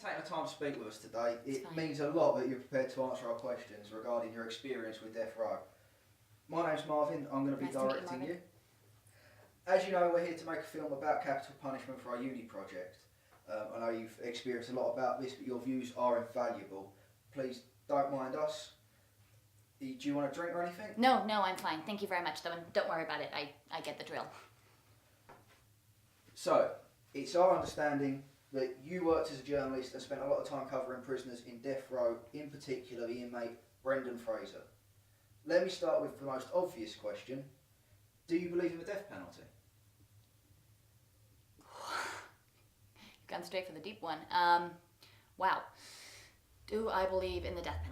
taking the time to speak with us today. It's It fine. means a lot that you're prepared to answer our questions regarding your experience with Death Row. My name's Marvin, I'm going to be Nice to meet you, directing Marvin. you. As you know, we're here to make a film about capital punishment for our uni project. I know you've experienced a lot about this, but your views are invaluable. Please don't mind us. Do you want a drink or anything? No, I'm fine. Thank you very much, though, and don't worry about it. I get the drill. So, it's our understanding that you worked as a journalist and spent a lot of time covering prisoners in death row, in particular the inmate Brendan Fraser. Let me start with the most obvious question. Do you believe in the death penalty? You've gone straight for the deep one. Wow. Do I believe in the death penalty?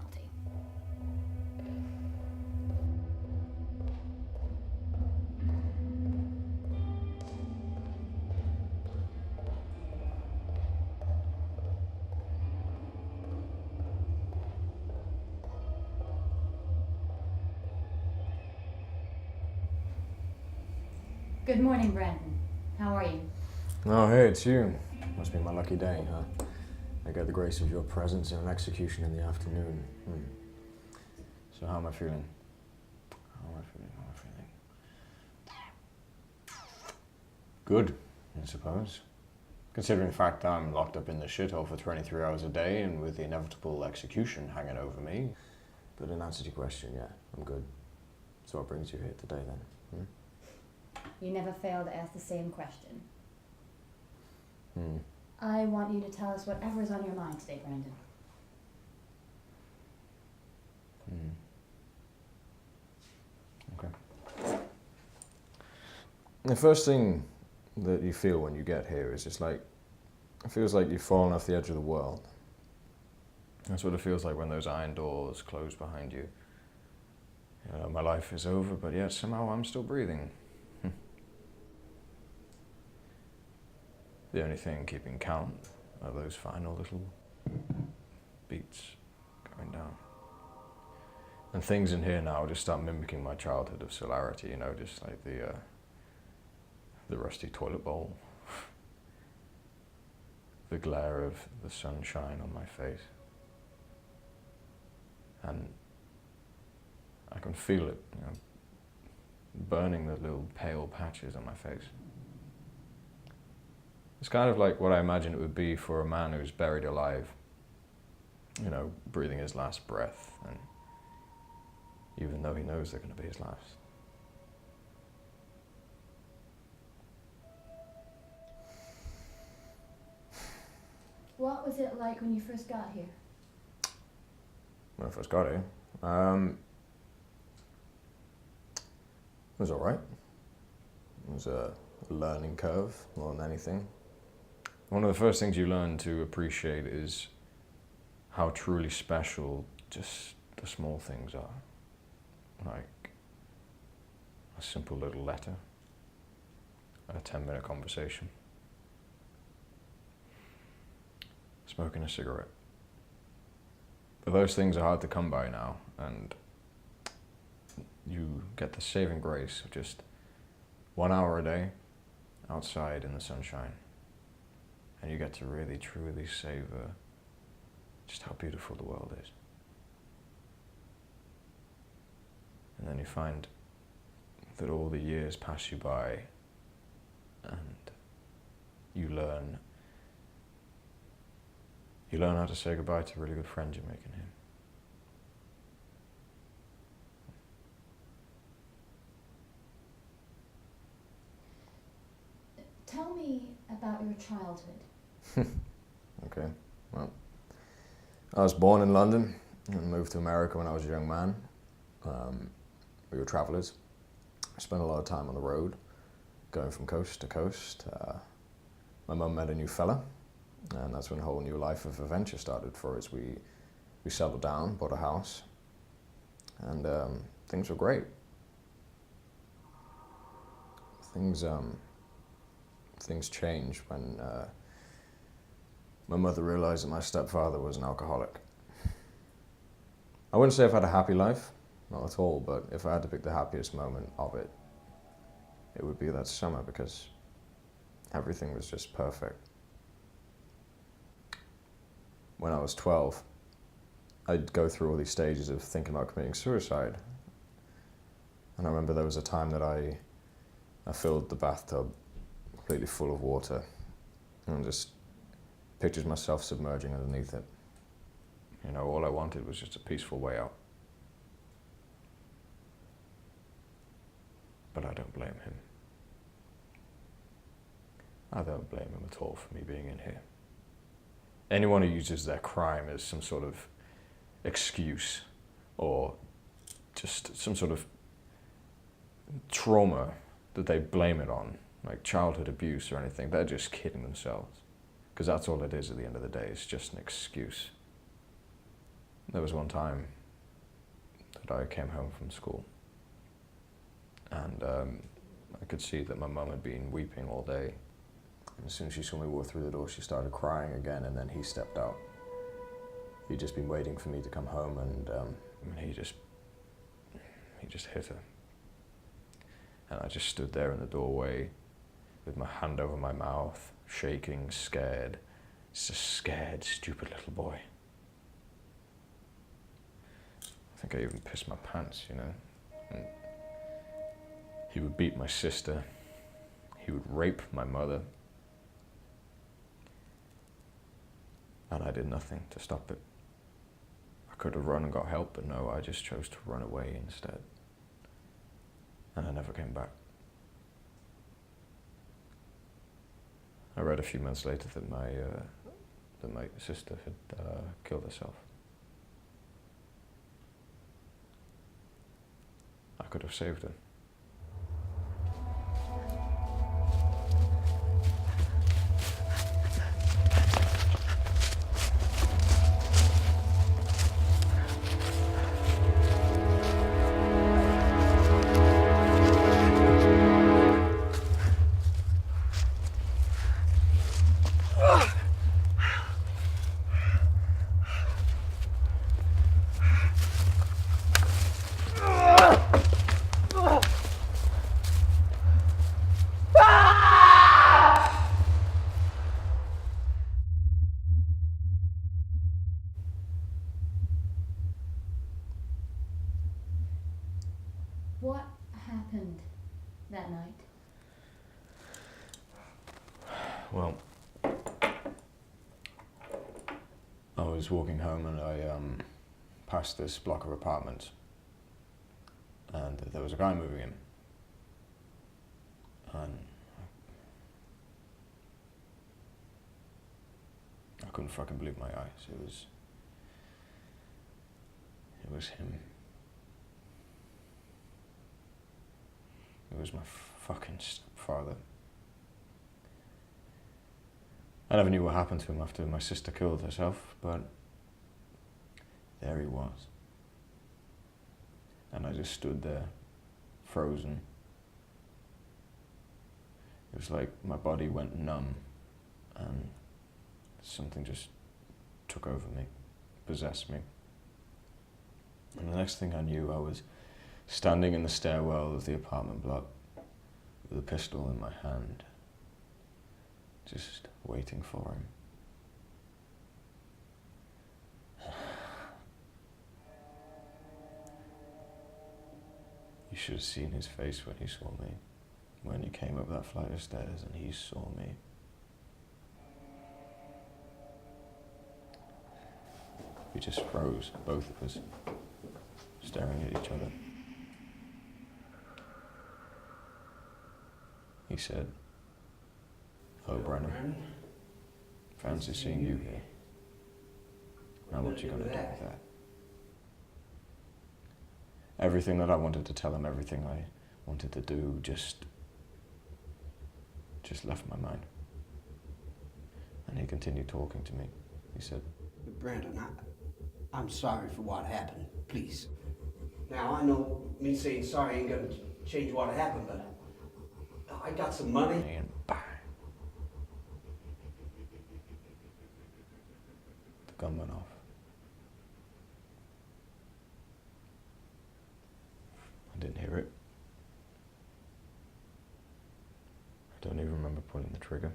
Good morning, Brandon. How are you? Oh, hey, it's you. Must be my lucky day, huh? I get the grace of your presence in an execution in the afternoon. So how am I feeling? How am I feeling? Good, I suppose. Considering the fact that I'm locked up in the shithole for 23 hours a day and with the inevitable execution hanging over me. But in answer to your question, yeah, I'm good. So what brings you here today then? You never fail to ask the same question. Hmm. I want you to tell us whatever's on your mind today, Brandon. Okay. The first thing that you feel when you get here is just like, it feels like you've fallen off the edge of the world. That's what it feels like when those iron doors close behind you. You know, my life is over, but yet somehow I'm still breathing. The only thing keeping count are those final little beats going down. And things in here now just start mimicking my childhood of Solarity, you know, just like the rusty toilet bowl, the glare of the sunshine on my face. And I can feel it, you know, burning the little pale patches on my face. It's kind of like what I imagine it would be for a man who's buried alive, you know, breathing his last breath, and even though he knows they're going to be his last. What was it like when you first got here? When I first got here, it was alright. It was a learning curve more than anything. One of the first things you learn to appreciate is how truly special just the small things are. Like a simple little letter, a 10-minute conversation, smoking a cigarette. But those things are hard to come by now, and you get the saving grace of just 1 hour a day outside in the sunshine. And you get to really, truly savor just how beautiful the world is. And then you find that all the years pass you by and you learn how to say goodbye to really good friends you're making here. Tell me about your childhood. Okay, well, I was born in London and moved to America when I was a young man. We were travellers. I spent a lot of time on the road, going from coast to coast. My mum met a new fella, and that's when a whole new life of adventure started for us. We settled down, bought a house, and things were great. Things changed when my mother realised that my stepfather was an alcoholic. I wouldn't say I've had a happy life, not at all, but if I had to pick the happiest moment of it, it would be that summer because everything was just perfect. when I was 12, I'd go through all these stages of thinking about committing suicide. And I remember there was a time that I filled the bathtub completely full of water and just pictured myself submerging underneath it. You know, all I wanted was just a peaceful way out. But I don't blame him. I don't blame him at all for me being in here. Anyone who uses their crime as some sort of excuse or just some sort of trauma that they blame it on, like childhood abuse or anything, they're just kidding themselves. Because that's all it is at the end of the day, it's just an excuse. There was one time that I came home from school and I could see that my mum had been weeping all day. And as soon as she saw me walk through the door, she started crying again, and then he stepped out. He'd just been waiting for me to come home, and he just hit her. And I just stood there in the doorway with my hand over my mouth, shaking, scared. It's a scared, stupid little boy. I think I even pissed my pants, you know. And he would beat my sister. He would rape my mother. And I did nothing to stop it. I could have run and got help, but no, I just chose to run away instead. And I never came back. I read a few months later that my sister had killed herself. I could have saved her. What happened that night? Well, I was walking home and I passed this block of apartments, and there was a guy moving in, and I couldn't fucking believe my eyes. It was him. It was my fucking stepfather. I never knew what happened to him after my sister killed herself, but there he was. And I just stood there, frozen. It was like my body went numb and something just took over me, possessed me. And the next thing I knew, I was standing in the stairwell of the apartment block with a pistol in my hand, just waiting for him. You should have seen his face when he saw me, when he came up that flight of stairs and he saw me. We just froze, both of us, staring at each other. He said, "Hello, Brennan. Fancy seeing you here. Now what you gonna do with that?" Everything that I wanted to tell him, everything I wanted to do, just left my mind. And he continued talking to me. He said, "Brandon, I'm sorry for what happened, please. Now, I know me saying sorry ain't gonna change what happened, but I got some money." and bang. The gun went off. I didn't hear it. I don't even remember pulling the trigger.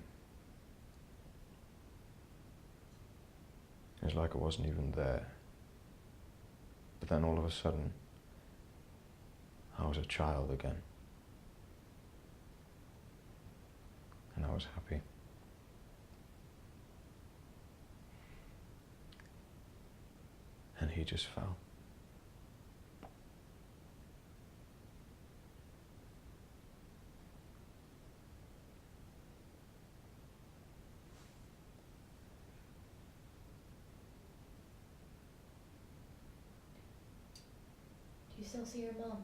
It's like I wasn't even there. But then all of a sudden, I was a child again. And I was happy. And he just fell. Do you still see your mum?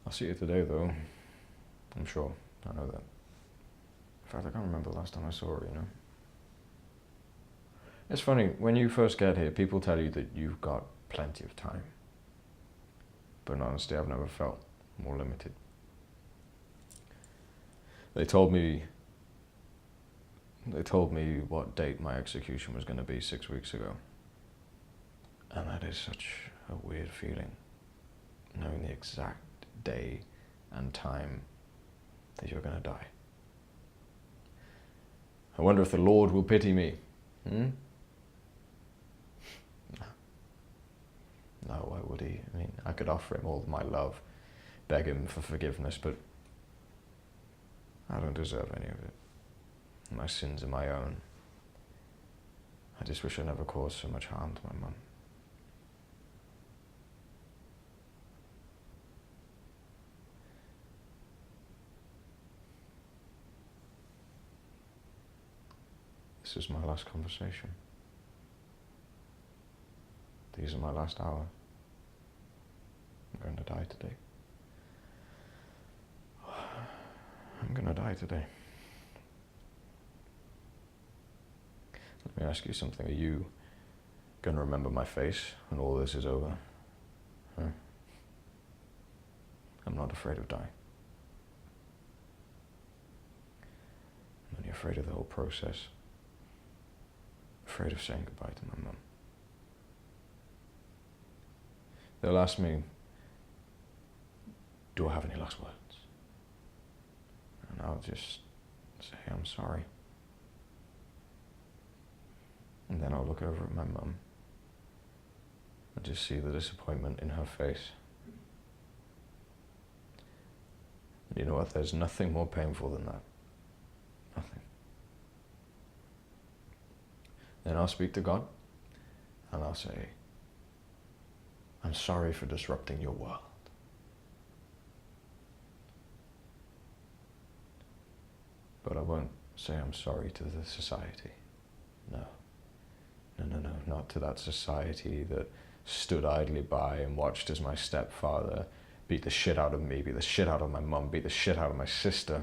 I'll see you today, though. I'm sure. I know that. In fact, I can't remember the last time I saw her, you know. It's funny, when you first get here, people tell you that you've got plenty of time. But honestly, I've never felt more limited. They told me what date my execution was going to be 6 weeks ago. And that is such a weird feeling, knowing the exact day and time that you're going to die. I wonder if the Lord will pity me. No, why would he? I mean, I could offer him all my love, beg him for forgiveness, but I don't deserve any of it. My sins are my own. I just wish I never caused so much harm to my mum. This is my last conversation. These are my last hours. I'm going to die today. I'm going to die today. Let me ask you something. Are you going to remember my face when all this is over? Huh? I'm not afraid of dying. I'm only afraid of the whole process. Afraid of saying goodbye to my mum. They'll ask me, do I have any last words? And I'll just say, I'm sorry. And then I'll look over at my mum and just see the disappointment in her face. And you know what? There's nothing more painful than that. Nothing. Then I'll speak to God and I'll say, I'm sorry for disrupting your world. But I won't say I'm sorry to the society. No. No, not to that society that stood idly by and watched as my stepfather beat the shit out of me, beat the shit out of my mum, beat the shit out of my sister,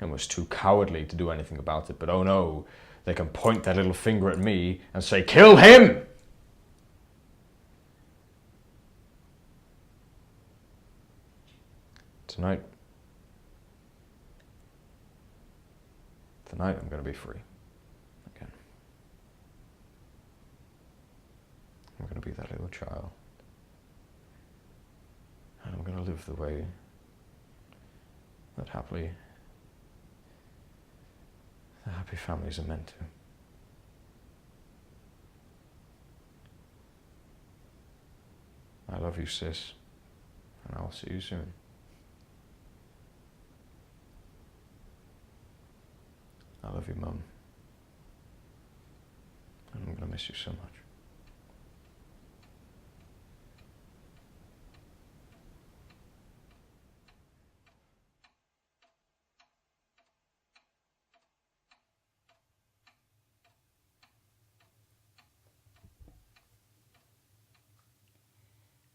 and was too cowardly to do anything about it. But oh no, they can point their little finger at me and say, kill him! Tonight I'm going to be free again. I'm going to be that little child. And I'm going to live the way that happy families are meant to. I love you, sis, and I'll see you soon. I love you, Mum. And I'm going to miss you so much.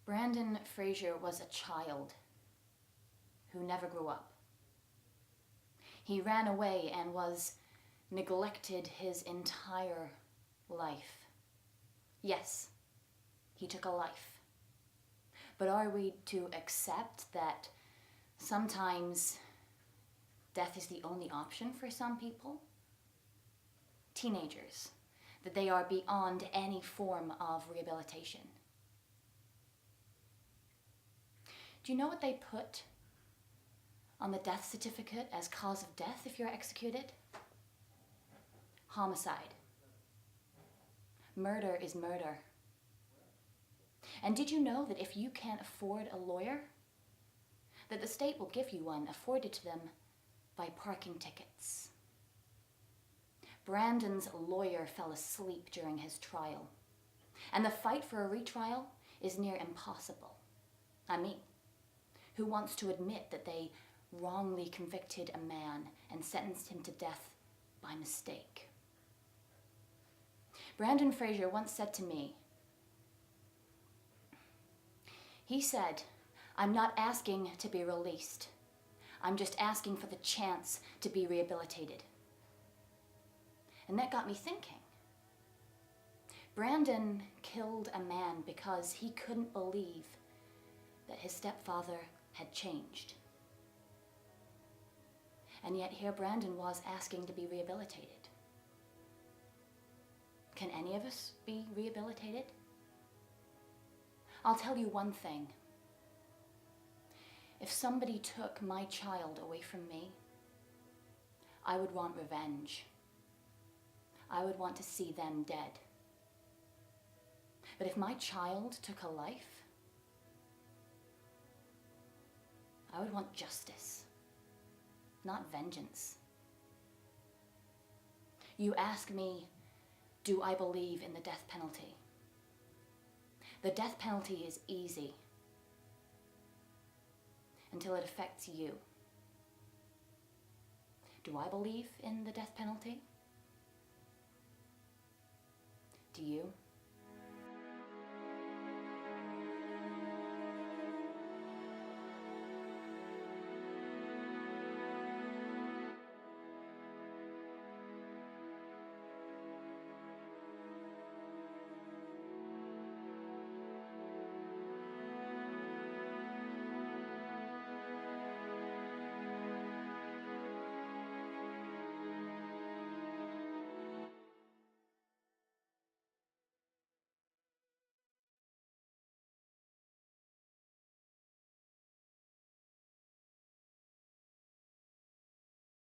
Brandon Fraser was a child who never grew up. He ran away and was neglected his entire life. Yes, he took a life. But are we to accept that sometimes death is the only option for some people? Teenagers, that they are beyond any form of rehabilitation. Do you know what they put on the death certificate as cause of death if you're executed? Homicide. Murder is murder. And did you know that if you can't afford a lawyer, that the state will give you one afforded to them by parking tickets? Brandon's lawyer fell asleep during his trial, and the fight for a retrial is near impossible. Me, who wants to admit that they wrongly convicted a man and sentenced him to death by mistake. Brandon Fraser once said to me, he said, "I'm not asking to be released. I'm just asking for the chance to be rehabilitated." And that got me thinking. Brandon killed a man because he couldn't believe that his stepfather had changed. And yet here Brandon was asking to be rehabilitated. Can any of us be rehabilitated? I'll tell you one thing. If somebody took my child away from me, I would want revenge. I would want to see them dead. But if my child took a life, I would want justice, not vengeance. You ask me, do I believe in the death penalty? The death penalty is easy until it affects you. Do I believe in the death penalty? Do you?